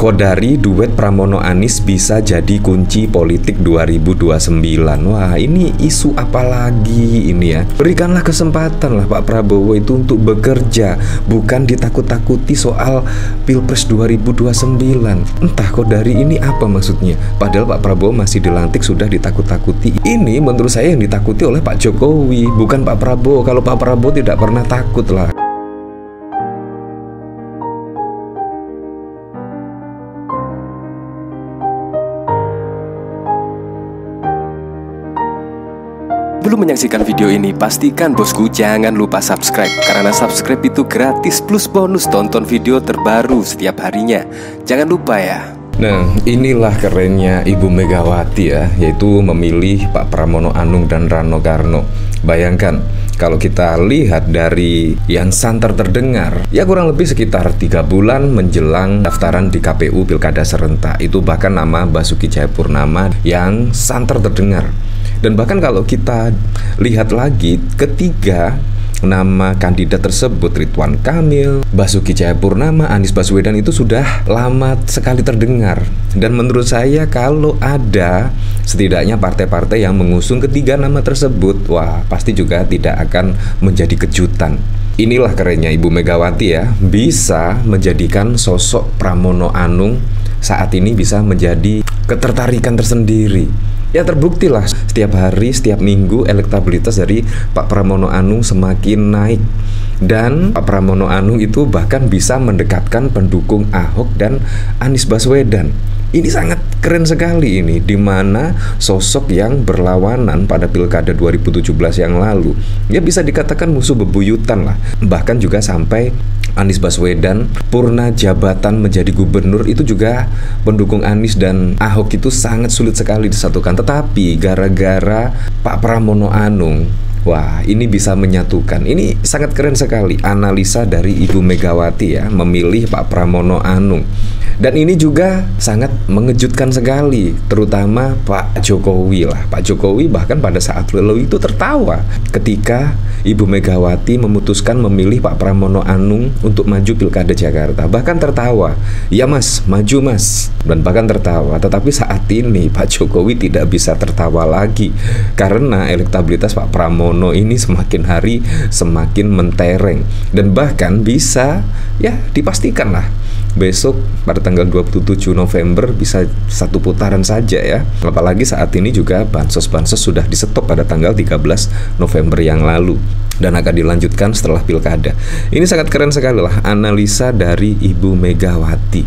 Kodari duet Pramono Anies bisa jadi kunci politik 2029. Wah, ini isu apa lagi ini ya? Berikanlah kesempatan lah Pak Prabowo itu untuk bekerja, bukan ditakut-takuti soal Pilpres 2029. Entah Kodari ini apa maksudnya? Padahal Pak Prabowo masih dilantik sudah ditakut-takuti. Ini menurut saya yang ditakuti oleh Pak Jokowi, bukan Pak Prabowo. Kalau Pak Prabowo tidak pernah takut lah. Sebelum menyaksikan video ini, pastikan bosku jangan lupa subscribe, karena subscribe itu gratis plus bonus tonton video terbaru setiap harinya. Jangan lupa ya. Nah, inilah kerennya Ibu Megawati ya, yaitu memilih Pak Pramono Anung dan Rano Karno. Bayangkan kalau kita lihat dari yang santer terdengar, ya kurang lebih sekitar 3 bulan menjelang daftaran di KPU Pilkada Serentak, itu bahkan nama Basuki Cahayapurnama yang santer terdengar. Dan bahkan kalau kita lihat lagi, ketiga nama kandidat tersebut, Ridwan Kamil, Basuki Cahayapurnama, Anies Baswedan, itu sudah lama sekali terdengar. Dan menurut saya kalau ada setidaknya partai-partai yang mengusung ketiga nama tersebut, wah pasti juga tidak akan menjadi kejutan. Inilah kerennya Ibu Megawati ya, bisa menjadikan sosok Pramono Anung saat ini bisa menjadi ketertarikan tersendiri. Ya terbukti lah, setiap hari, setiap minggu elektabilitas dari Pak Pramono Anung semakin naik. Dan Pak Pramono Anung itu bahkan bisa mendekatkan pendukung Ahok dan Anies Baswedan. Ini sangat keren sekali ini, di mana sosok yang berlawanan pada Pilkada 2017 yang lalu, ya bisa dikatakan musuh bebuyutan lah. Bahkan juga sampai Anies Baswedan purna jabatan menjadi gubernur, itu juga pendukung Anies dan Ahok itu sangat sulit sekali disatukan. Tetapi gara-gara Pak Pramono Anung, wah ini bisa menyatukan. Ini sangat keren sekali analisa dari Ibu Megawati ya, memilih Pak Pramono Anung. Dan ini juga sangat mengejutkan sekali, terutama Pak Jokowi lah. Pak Jokowi bahkan pada saat lalu itu tertawa ketika Ibu Megawati memutuskan memilih Pak Pramono Anung untuk maju Pilkada Jakarta. Bahkan tertawa, ya mas, maju mas. Dan bahkan tertawa. Tetapi saat ini Pak Jokowi tidak bisa tertawa lagi, karena elektabilitas Pak Pramono ini semakin hari semakin mentereng. Dan bahkan bisa, ya dipastikan lah, besok pada tanggal 27 November bisa satu putaran saja ya. Apalagi saat ini juga bansos-bansos sudah disetop pada tanggal 13 November yang lalu dan akan dilanjutkan setelah Pilkada. Ini sangat keren sekali lah analisa dari Ibu Megawati.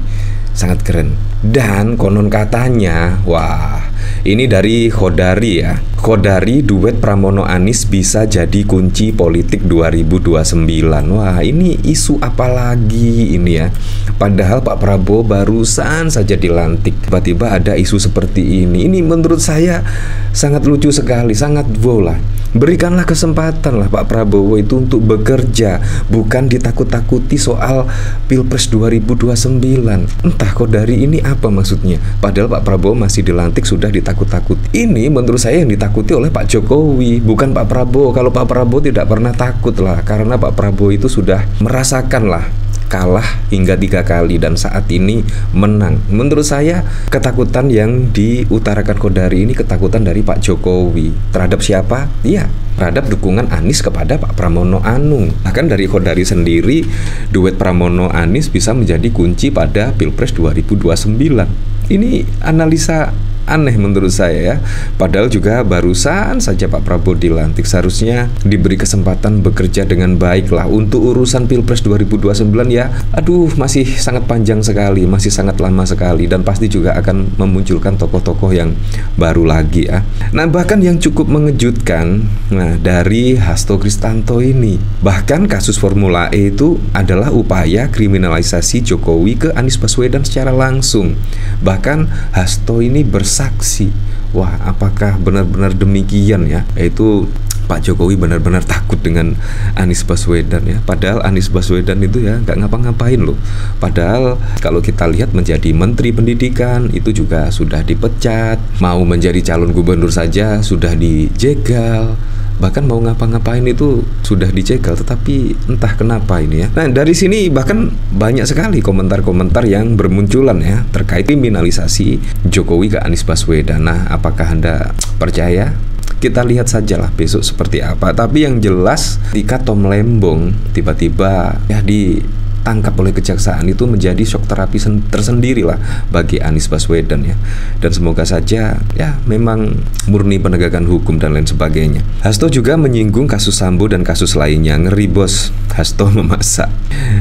Sangat keren. Dan konon katanya, wah ini dari Kodari ya, Kodari duet Pramono Anies bisa jadi kunci politik 2029. Wah ini isu apa lagi ini ya? Padahal Pak Prabowo barusan saja dilantik, tiba-tiba ada isu seperti ini. Ini menurut saya sangat lucu sekali, sangat wow lah. Berikanlah kesempatan lah Pak Prabowo itu untuk bekerja, bukan ditakut-takuti soal Pilpres 2029. Entah Kodari ini apa maksudnya? Padahal Pak Prabowo masih dilantik sudah ditakut-takuti. Ini menurut saya yang ditakuti oleh Pak Jokowi, bukan Pak Prabowo. Kalau Pak Prabowo tidak pernah takut lah, karena Pak Prabowo itu sudah merasakan lah kalah hingga 3 kali dan saat ini menang. Menurut saya ketakutan yang diutarakan Kodari ini ketakutan dari Pak Jokowi. Terhadap siapa? Iya, terhadap dukungan Anies kepada Pak Pramono Anung. Bahkan dari Kodari sendiri, duet Pramono Anies bisa menjadi kunci pada Pilpres 2029. Ini analisa aneh menurut saya ya. Padahal juga barusan saja Pak Prabowo dilantik, seharusnya diberi kesempatan bekerja dengan baik lah. Untuk urusan Pilpres 2029 ya, aduh masih sangat panjang sekali, masih sangat lama sekali, dan pasti juga akan memunculkan tokoh-tokoh yang baru lagi ya. Nah bahkan yang cukup mengejutkan, nah dari Hasto Kristanto ini, bahkan kasus Formula E itu adalah upaya kriminalisasi Jokowi ke Anies Baswedan secara langsung. Bahkan Hasto ini saksi. Wah, apakah benar-benar demikian ya? Yaitu Pak Jokowi benar-benar takut dengan Anies Baswedan ya. Padahal Anies Baswedan itu ya nggak ngapa-ngapain loh. Padahal kalau kita lihat menjadi Menteri Pendidikan itu juga sudah dipecat. Mau menjadi calon gubernur saja sudah dijegal. bahkan mau ngapa-ngapain itu sudah dicegal, tetapi entah kenapa ini ya. Nah, dari sini bahkan banyak sekali komentar-komentar yang bermunculan ya terkait kriminalisasi Jokowi ke Anies Baswedan. Nah, apakah Anda percaya? Kita lihat sajalah besok seperti apa. Tapi yang jelas ketika Tom Lembong tiba-tiba ya ditangkap oleh kejaksaan, itu menjadi shock terapi tersendiri lah bagi Anies Baswedan ya. Dan semoga saja ya memang murni penegakan hukum dan lain sebagainya. Hasto juga menyinggung kasus Sambo dan kasus lainnya. Ngeri bos, Hasto memasak.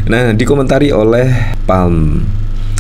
Nah, dikomentari oleh Palm,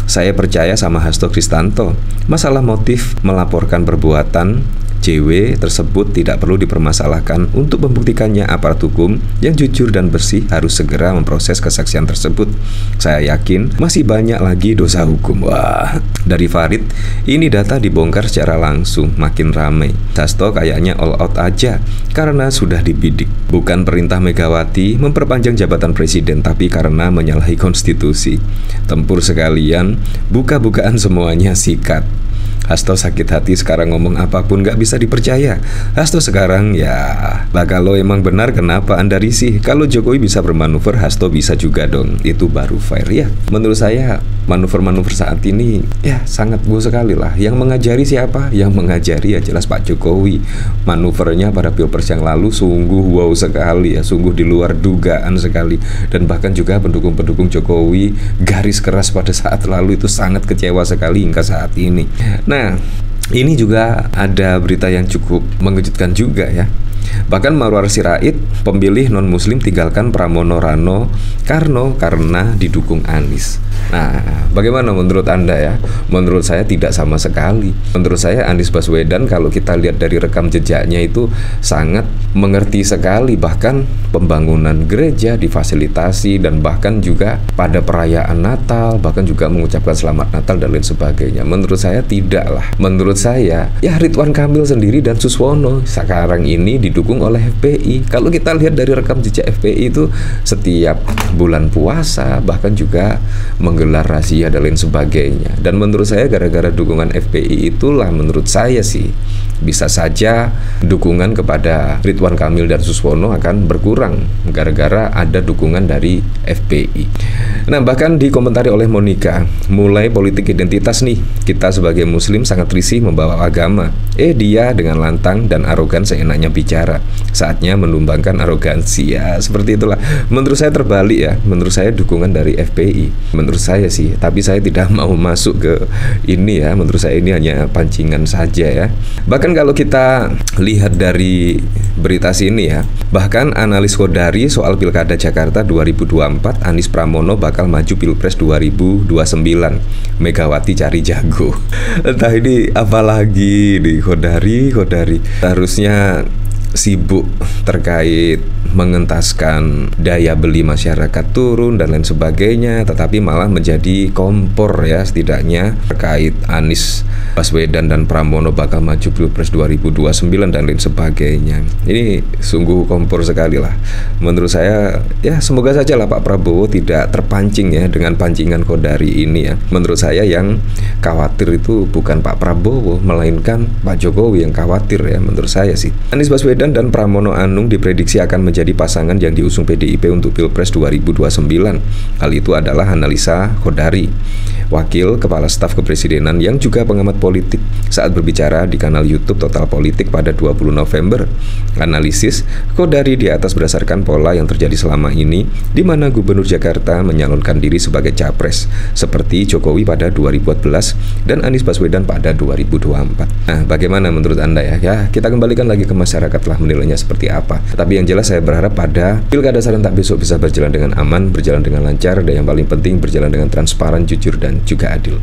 saya percaya sama Hasto Kristanto. Masalah motif melaporkan perbuatan JW tersebut tidak perlu dipermasalahkan. Untuk membuktikannya, aparat hukum yang jujur dan bersih harus segera memproses kesaksian tersebut. Saya yakin masih banyak lagi dosa hukum. Wah, dari Farid, ini data dibongkar secara langsung, makin ramai. Hasto kayaknya all out aja karena sudah dibidik. Bukan perintah Megawati memperpanjang jabatan presiden, tapi karena menyalahi konstitusi. Tempur sekalian, buka-bukaan semuanya sikat. Hasto sakit hati sekarang, ngomong apapun gak bisa dipercaya. Hasto sekarang ya, lah kalau emang benar kenapa Anda risih? Kalau Jokowi bisa bermanuver, Hasto bisa juga dong. Itu baru fair ya. Menurut saya manuver-manuver saat ini ya sangat buruk sekali lah. Yang mengajari siapa? Yang mengajari ya jelas Pak Jokowi. Manuvernya pada Pilpres yang lalu sungguh wow sekali ya, sungguh di luar dugaan sekali. Dan bahkan juga pendukung-pendukung Jokowi garis keras pada saat lalu itu sangat kecewa sekali hingga saat ini. Nah, ini juga ada berita yang cukup mengejutkan juga ya. Bahkan Marwar Sirait, pemilih non-muslim tinggalkan Pramono Rano Karno karena didukung Anies. Nah, bagaimana menurut Anda ya? Menurut saya tidak sama sekali. Menurut saya Anies Baswedan kalau kita lihat dari rekam jejaknya itu sangat mengerti sekali. Bahkan pembangunan gereja difasilitasi, dan bahkan juga pada perayaan Natal, bahkan juga mengucapkan selamat Natal dan lain sebagainya. Menurut saya tidak lah. Menurut saya ya Ridwan Kamil sendiri dan Suswono sekarang ini didukung oleh FPI. Kalau kita lihat dari rekam jejak FPI itu setiap bulan puasa bahkan juga menggelar razia dan lain sebagainya. Dan menurut saya gara-gara dukungan FPI itulah menurut saya sih bisa saja dukungan kepada Ridwan Kamil dan Suswono akan berkurang gara-gara ada dukungan dari FPI. Nah, bahkan dikomentari oleh Monica, mulai politik identitas nih, kita sebagai muslim sangat risih membawa agama. Dia dengan lantang dan arogan seenaknya bicara. Saatnya menumbangkan arogansi ya, seperti itulah. Menurut saya terbalik ya. Menurut saya dukungan dari FPI. Menurut saya sih, tapi saya tidak mau masuk ke ini ya. Menurut saya ini hanya pancingan saja ya. Bahkan kalau kita lihat dari berita sini ya, bahkan analis Kodari soal Pilkada Jakarta 2024, Anies Pramono bakal maju Pilpres 2029. Megawati cari jago. Entah ini apalagi di Kodari. Harusnya sibuk terkait mengentaskan daya beli masyarakat turun dan lain sebagainya, tetapi malah menjadi kompor ya setidaknya terkait Anies Baswedan dan Pramono bakal maju Pilpres 2029 dan lain sebagainya. Ini sungguh kompor sekali lah. Menurut saya ya semoga saja lah Pak Prabowo tidak terpancing ya dengan pancingan Kodari ini ya. Menurut saya yang khawatir itu bukan Pak Prabowo, melainkan Pak Jokowi yang khawatir ya menurut saya sih. Anies Baswedan dan Pramono Anung diprediksi akan menjadi pasangan yang diusung PDIP untuk Pilpres 2029. Hal itu adalah analisa Kodari, wakil kepala staf kepresidenan yang juga pengamat politik, saat berbicara di kanal YouTube Total Politik pada 20 November. Analisis Kodari di atas berdasarkan pola yang terjadi selama ini, di mana Gubernur Jakarta menyalonkan diri sebagai capres seperti Jokowi pada 2014 dan Anies Baswedan pada 2024. Nah, bagaimana menurut Anda ya? Ya, kita kembalikan lagi ke masyarakat lah menilainya seperti apa. Tapi yang jelas saya berharap pada Pilkada serentak besok bisa berjalan dengan aman, berjalan dengan lancar, dan yang paling penting berjalan dengan transparan, jujur, dan juga adil.